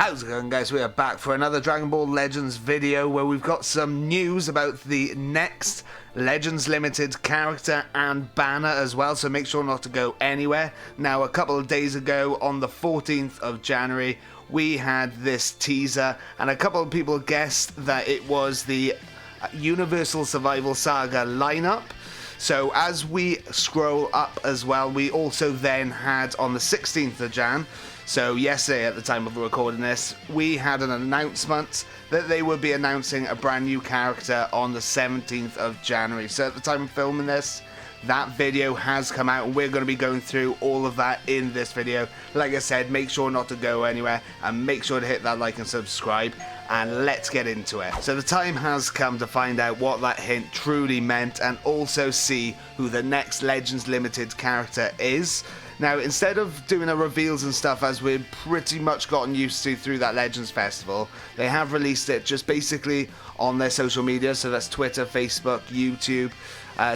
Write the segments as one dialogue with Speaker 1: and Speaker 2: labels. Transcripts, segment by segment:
Speaker 1: How's it going, guys? We are back for another Dragon Ball Legends video where we've got some news about the next Legends Limited character and banner as well, so make sure not to go anywhere. Now, a couple of days ago, on the 14th of January, we had this teaser, and a couple of people guessed that it was the Universal Survival Saga lineup. So as we scroll up as well, we also then had on the 16th of Jan, so yesterday at the time of recording this, we had an announcement that they would be announcing a brand new character on the 17th of January. So at the time of filming this, that video has come out and we're going to be going through all of that in this video. Like I said, make sure not to go anywhere and make sure to hit that like and subscribe, and let's get into it. So the time has come to find out what that hint truly meant and also see who the next Legends Limited character is. Now, instead of doing a reveals and stuff as we've pretty much gotten used to through that Legends Festival, they have released it just basically on their social media, so that's Twitter, Facebook, YouTube,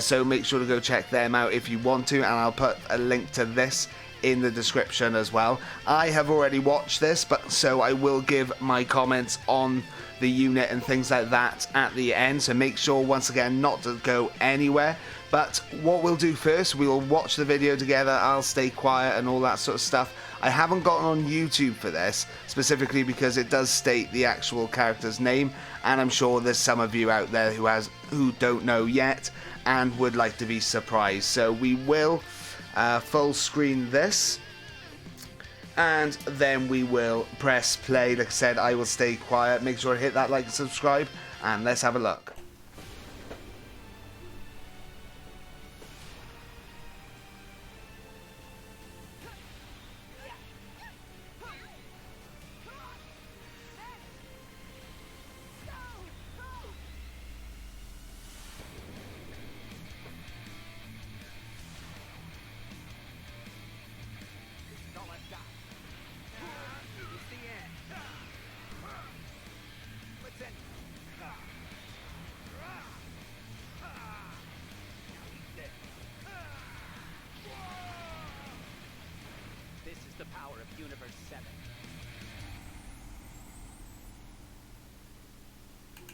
Speaker 1: so make sure to go check them out if you want to, and I'll put a link to this in the description as well. I have already watched this, but so I will give my comments on the unit and things like that at the end, so make sure once again not to go anywhere. But what we'll do first, we'll watch the video together, I'll stay quiet and all that sort of stuff. I haven't gotten on YouTube for this, specifically because it does state the actual character's name, and I'm sure there's some of you out there who don't know yet and would like to be surprised. So we will full screen this, and then we will press play. Like I said, I will stay quiet, make sure to hit that like and subscribe, and let's have a look.
Speaker 2: This is the power of Universe 7.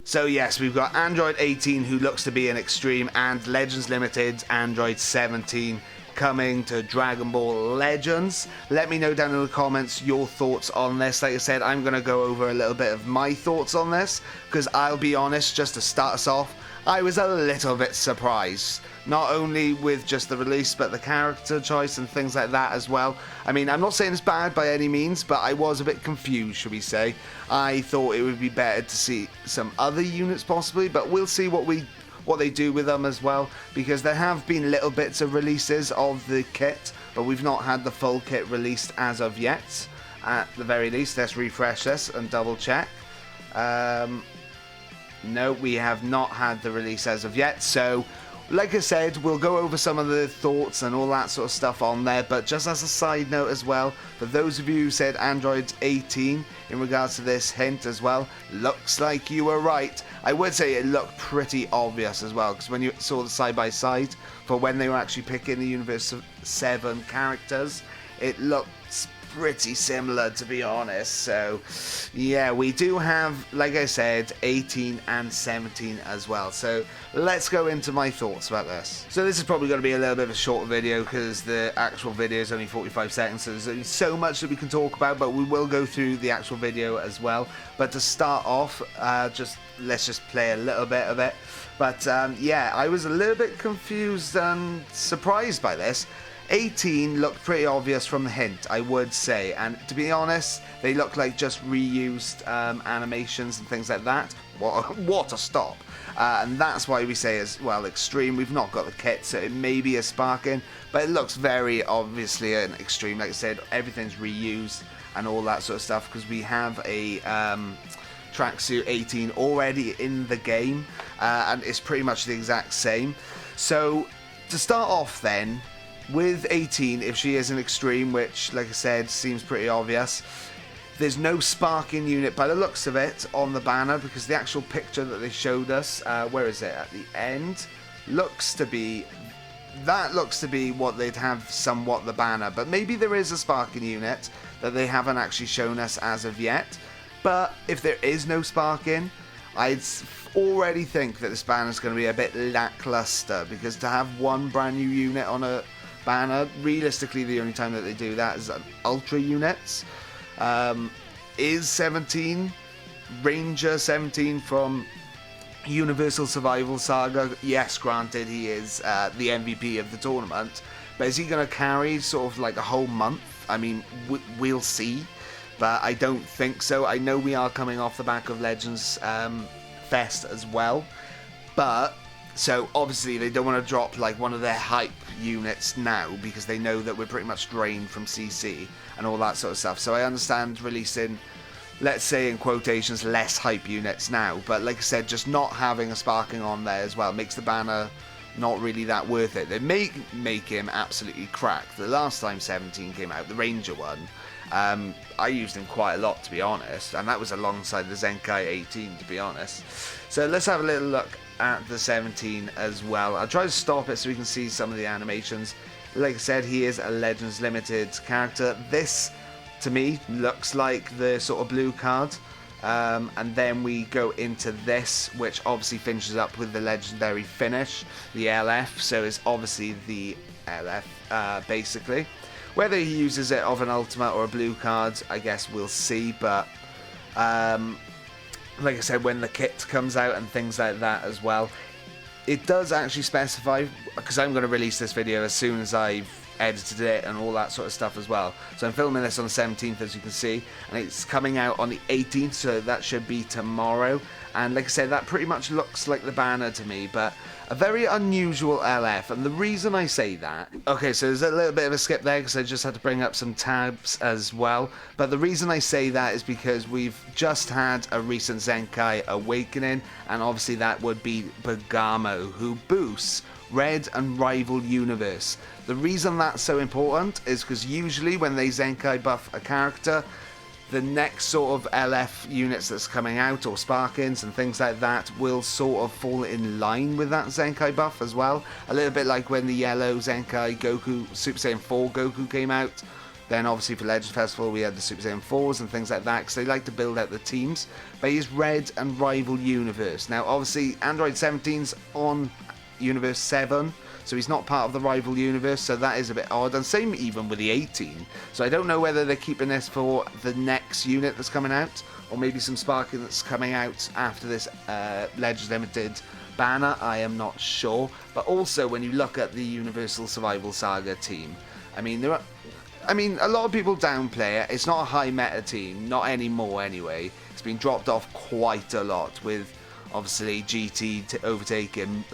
Speaker 1: So yes, we've got Android 18 who looks to be an Extreme, and Legends Limited Android 17 coming to Dragon Ball Legends. Let me know down in the comments your thoughts on this. Like I said, I'm going to go over a little bit of my thoughts on this, because I'll be honest, just to start us off, I was a little bit surprised. Not only with just the release, but the character choice and things like that as well. I mean, I'm not saying it's bad by any means, but I was a bit confused, should we say. I thought it would be better to see some other units possibly, but we'll see what they do with them as well, because there have been little bits of releases of the kit, but we've not had the full kit released as of yet. At the very least, let's refresh this and double check. No, we have not had the release as of yet, so like I said, we'll go over some of the thoughts and all that sort of stuff on there, but just as a side note as well, for those of you who said Android 18 in regards to this hint as well, looks like you were right. I would say it looked pretty obvious as well, because when you saw the side-by-side for when they were actually picking the Universe 7 characters, it looked pretty similar, to be honest. So yeah, we do have, like I said, 18 and 17 as well. So let's go into my thoughts about this. So this is probably going to be a little bit of a short video, because the actual video is only 45 seconds, so there's only so much that we can talk about, but we will go through the actual video as well. But to start off, let's just play a little bit of it. But yeah, I was a little bit confused and surprised by this. 18 looked pretty obvious from the hint, I would say, and to be honest, they look like just reused animations and things like that. What a stop. And that's why we say as well Extreme. We've not got the kit, so it may be a Sparking, but it looks very obviously an Extreme. Like I said, everything's reused and all that sort of stuff, because we have a Tracksuit 18 already in the game, and it's pretty much the exact same. So to start off then, with 18, if she is an Extreme, which, like I said, seems pretty obvious, there's no Sparking unit by the looks of it on the banner, because the actual picture that they showed us, where is it, at the end, looks to be what they'd have somewhat the banner, but maybe there is a Sparking unit. that they haven't actually shown us as of yet. But if there is no Sparkin, I'd already think that this banner is going to be a bit lackluster, because to have one brand new unit on a banner, realistically the only time that they do that is on Ultra units. Is 17 Ranger 17 from Universal Survival Saga? Yes, granted, he is the MVP of the tournament, but is he going to carry sort of like a whole month? I mean, we'll see, but I don't think so. I know we are coming off the back of Legends Fest as well, but so obviously they don't want to drop like one of their hype units now, because they know that we're pretty much drained from CC and all that sort of stuff. So I understand releasing, let's say in quotations, less hype units now, but like I said, just not having a Sparking on there as well makes the banner not really that worth it. They may make him absolutely crack. The last time 17 came out, the Ranger one, I used him quite a lot, to be honest, and that was alongside the Zenkai 18, to be honest. So let's have a little look at the 17 as well. I'll try to stop it so we can see some of the animations. Like I said, he is a Legends Limited character. This, to me, looks like the sort of blue card. And then we go into this, which obviously finishes up with the legendary finish, the LF. So it's obviously the LF, basically. Whether he uses it of an ultimate or a blue card, I guess we'll see. But like I said, when the kit comes out and things like that as well, it does actually specify, because I'm going to release this video as soon as I've edited it and all that sort of stuff as well. So I'm filming this on the 17th, as you can see, and it's coming out on the 18th, so that should be tomorrow. And like I said, that pretty much looks like the banner to me, but a very unusual LF. And the reason I say that, okay, so there's a little bit of a skip there because I just had to bring up some tabs as well, but the reason I say that is because we've just had a recent Zenkai Awakening, and obviously that would be Bergamo, who boosts Red and Rival Universe. The reason that's so important is because usually when they Zenkai buff a character, the next sort of LF units that's coming out, or Sparkins and things like that, will sort of fall in line with that Zenkai buff as well. A little bit like when the yellow Zenkai Goku, Super Saiyan 4 Goku came out. Then obviously for Legends Festival we had the Super Saiyan 4s and things like that, because they like to build out the teams. But he's Red and Rival Universe. Now obviously Android 17's on Universe 7, so he's not part of the Rival Universe, so that is a bit odd, and same even with the 18. So I don't know whether they're keeping this for the next unit that's coming out, or maybe some Sparking that's coming out after this Legends Limited banner. I am not sure. But also when you look at the Universal Survival Saga team, I mean a lot of people downplay it. It's not a high meta team, not anymore anyway. It's been dropped off quite a lot, with obviously GT overtaking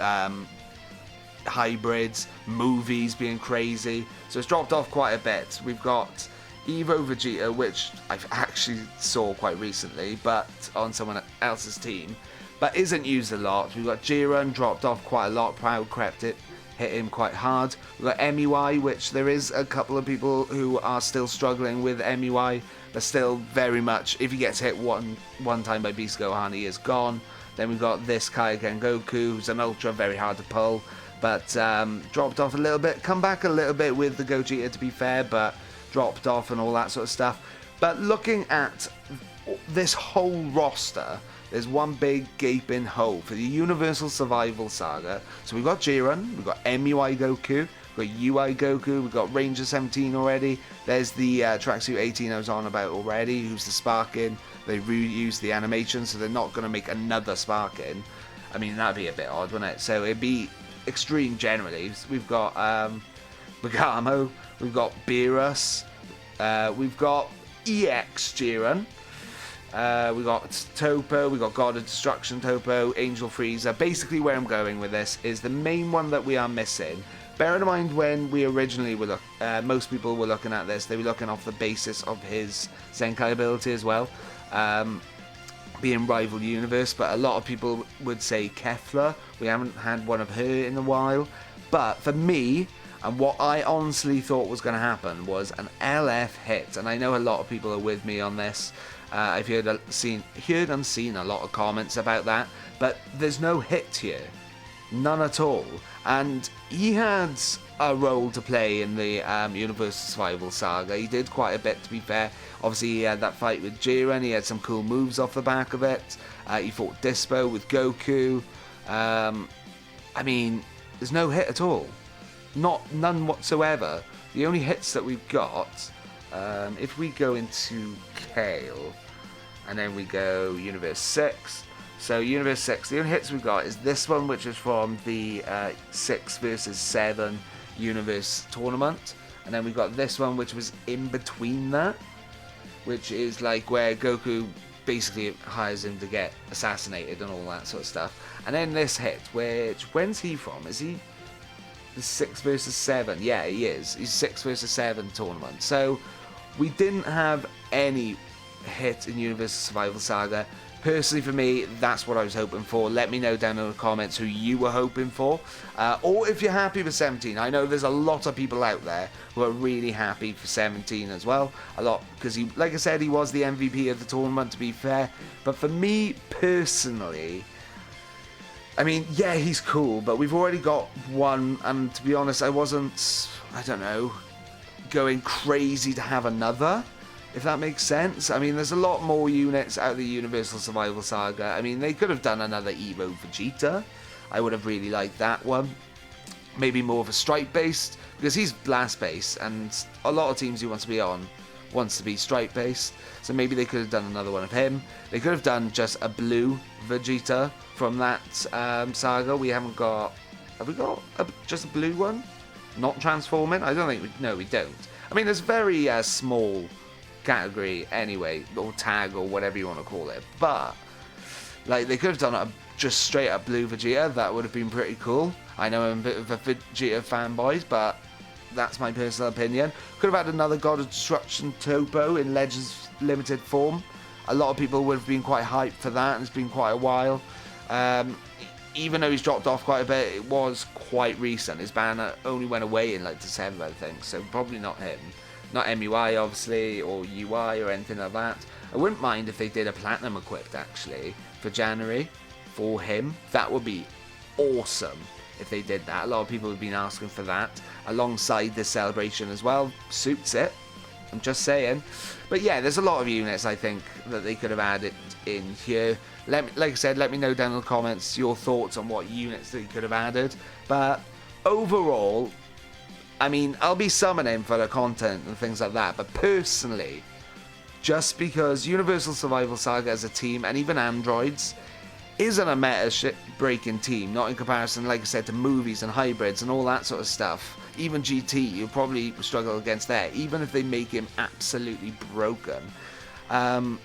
Speaker 1: hybrids, movies being crazy, so it's dropped off quite a bit. We've got Evo Vegeta, which I've actually saw quite recently, but on someone else's team, but isn't used a lot. We've got Jiren, dropped off quite a lot. Proud crept it, hit him quite hard. We've got MUI, which there is a couple of people who are still struggling with MUI, but still very much, if he gets hit one time by Beast Gohan, he is gone. Then we've got this Kaioken Goku, who's an Ultra, very hard to pull, but dropped off a little bit. Come back a little bit with the Gogeta, to be fair, but dropped off and all that sort of stuff. But looking at this whole roster, there's one big gaping hole for the Universal Survival Saga. So we've got Jiren, we've got MUI Goku, we've got UI Goku, we've got Ranger 17 already. There's the Tracksuit 18 I was on about already, who's the Sparkin. They reused the animation, so they're not going to make another Sparkin. I mean, that'd be a bit odd, wouldn't it? So it'd be extreme generally. We've got Bergamo, we've got Beerus, we've got EX Jiren, we've got Topo, we've got God of Destruction Topo, Angel Frieza. Basically where I'm going with this is the main one that we are missing. Bear in mind, when we originally were most people were looking at this, they were looking off the basis of his Zenkai ability as well, being Rival Universe, but a lot of people would say Kefla. We haven't had one of her in a while, but for me, and what I honestly thought was going to happen, was an LF hit, and I know a lot of people are with me on this. I've heard and seen a lot of comments about that, but there's no hit here. None at all. And he had a role to play in the Universal Survival Saga. He did quite a bit, to be fair. Obviously, he had that fight with Jiren. He had some cool moves off the back of it. He fought Dispo with Goku. I mean, there's no hit at all. None whatsoever. The only hits that we've got, if we go into Kale, and then we go Universe 6. So Universe 6, the only hits we've got is this one, which is from the 6 versus 7 Universe tournament. And then we've got this one, which was in between that, which is like where Goku basically hires him to get assassinated and all that sort of stuff. And then this hit, when's he from? Is he the 6 versus 7? Yeah, he is. He's 6 versus 7 tournament. So we didn't have any hit in Universal Survival Saga. Personally, for me, that's what I was hoping for. Let me know down in the comments who you were hoping for. Or if you're happy with 17. I know there's a lot of people out there who are really happy for 17 as well. A lot, because he, like I said, he was the MVP of the tournament, to be fair. But for me, personally, I mean, yeah, he's cool, but we've already got one. And to be honest, I wasn't, I don't know, going crazy to have another, if that makes sense. I mean, there's a lot more units out of the Universal Survival Saga. I mean, they could have done another Evo Vegeta. I would have really liked that one. Maybe more of a stripe-based, because he's blast-based, and a lot of teams he wants to be on wants to be stripe-based. So maybe they could have done another one of him. They could have done just a blue Vegeta from that saga. We haven't got... Have we got just a blue one? Not transforming? I don't think... No, we don't. I mean, there's very small category anyway, or tag, or whatever you want to call it, but like they could have done just straight up blue Vegeta. That would have been pretty cool. I know I'm a bit of a Vegeta fanboy, but that's my personal opinion. Could have had another God of Destruction Topo in Legends Limited form. A lot of people would have been quite hyped for that, and it's been quite a while. Even though he's dropped off quite a bit, it was quite recent. His ban only went away in like December, I think, so probably not him. Not MUI, obviously, or UI, or anything like that. I wouldn't mind if they did a Platinum equipped, actually, for January, for him. That would be awesome if they did that. A lot of people have been asking for that, alongside this celebration as well. Suits it, I'm just saying. But yeah, there's a lot of units, I think, that they could have added in here. Like I said, let me know down in the comments your thoughts on what units they could have added. But overall, I mean, I'll be summoning for the content and things like that, but personally, just because Universal Survival Saga as a team, and even Androids, isn't a meta-breaking team, not in comparison, like I said, to movies and hybrids and all that sort of stuff. Even GT, you'll probably struggle against there, even if they make him absolutely broken. And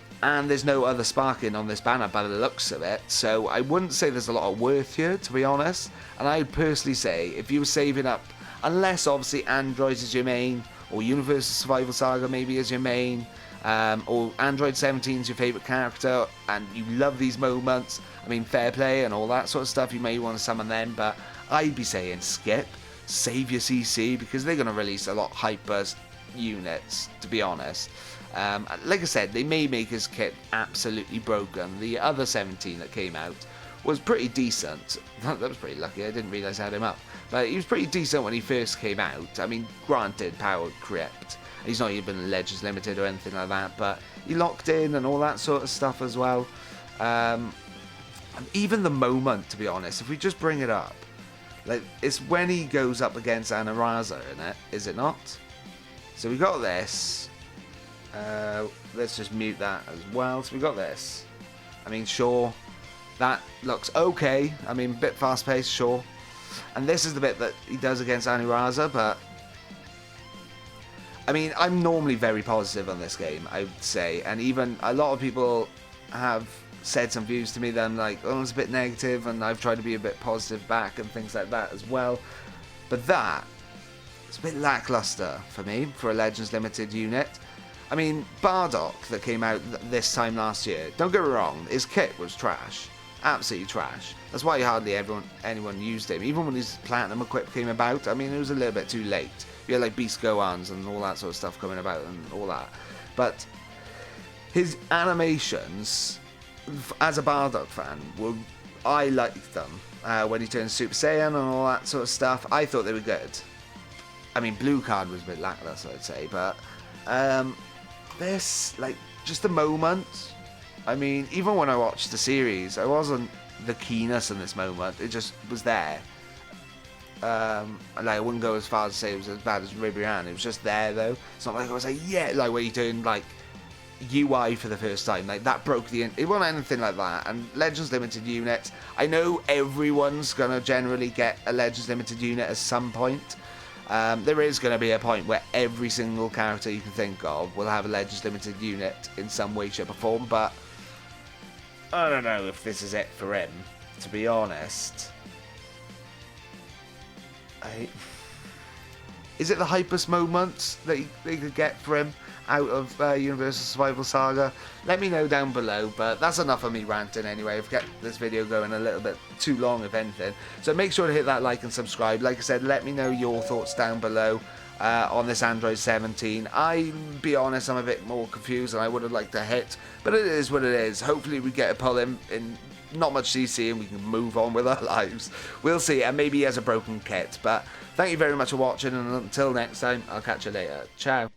Speaker 1: there's no other Sparking on this banner by the looks of it, so I wouldn't say there's a lot of worth here, to be honest. And I'd personally say, if you were saving up, unless obviously Androids is your main, or Universal Survival Saga maybe is your main, or Android 17 is your favourite character, and you love these moments, I mean, fair play and all that sort of stuff, you may want to summon them, but I'd be saying skip, save your CC, because they're going to release a lot hyper units, to be honest. Like I said, they may make his kit absolutely broken. The other 17 that came out was pretty decent. That was pretty lucky, I didn't realise I had him up. But he was pretty decent when he first came out. I mean, granted, power crept. He's not even Legends Limited or anything like that, but he locked in and all that sort of stuff as well. And even the moment, to be honest, if we just bring it up, like it's when he goes up against Anaraza in it, is it not? So we got this. Let's just mute that as well. So we got this. I mean, sure, that looks okay. I mean, a bit fast-paced, sure. And this is the bit that he does against Anuraza, but I mean, I'm normally very positive on this game, I would say, and even a lot of people have said some views to me that I'm like, oh, it's a bit negative, and I've tried to be a bit positive back and things like that as well. But that, it's a bit lackluster for me, for a Legends Limited unit. I mean, Bardock that came out this time last year, don't get me wrong, his kit was trash. Absolutely trash. That's why hardly anyone used him. Even when his Platinum equip came about, I mean, it was a little bit too late. You had like Beast Gohans and all that sort of stuff coming about and all that. But his animations, as a Bardock fan, were I liked them. When he turned Super Saiyan and all that sort of stuff, I thought they were good. I mean, Blue Card was a bit lackluster, I'd say, but this, like, just a moment. I mean, even when I watched the series, I wasn't the keenest in this moment. It just was there. Like, I wouldn't go as far as to say it was as bad as Ribrianne. It was just there, though. It's not like I was like, yeah, like when you turned like UI for the first time, like that broke the. It wasn't anything like that. And Legends Limited units, I know everyone's gonna generally get a Legends Limited unit at some point. There is going to be a point where every single character you can think of will have a Legends Limited unit in some way, shape or form, but I don't know if this is it for him, to be honest. Is it the hypest moments that they could get for him out of Universal Survival Saga? Let me know down below, but that's enough of me ranting anyway. I've kept this video going a little bit too long, if anything. So make sure to hit that like and subscribe. Like I said, let me know your thoughts down below on this Android 17. I'll be honest, I'm a bit more confused than I would have liked to hit, but it is what it is. Hopefully we get a pull in not much CC and we can move on with our lives. We'll see, and maybe he has a broken kit, but thank you very much for watching, and until next time, I'll catch you later. Ciao.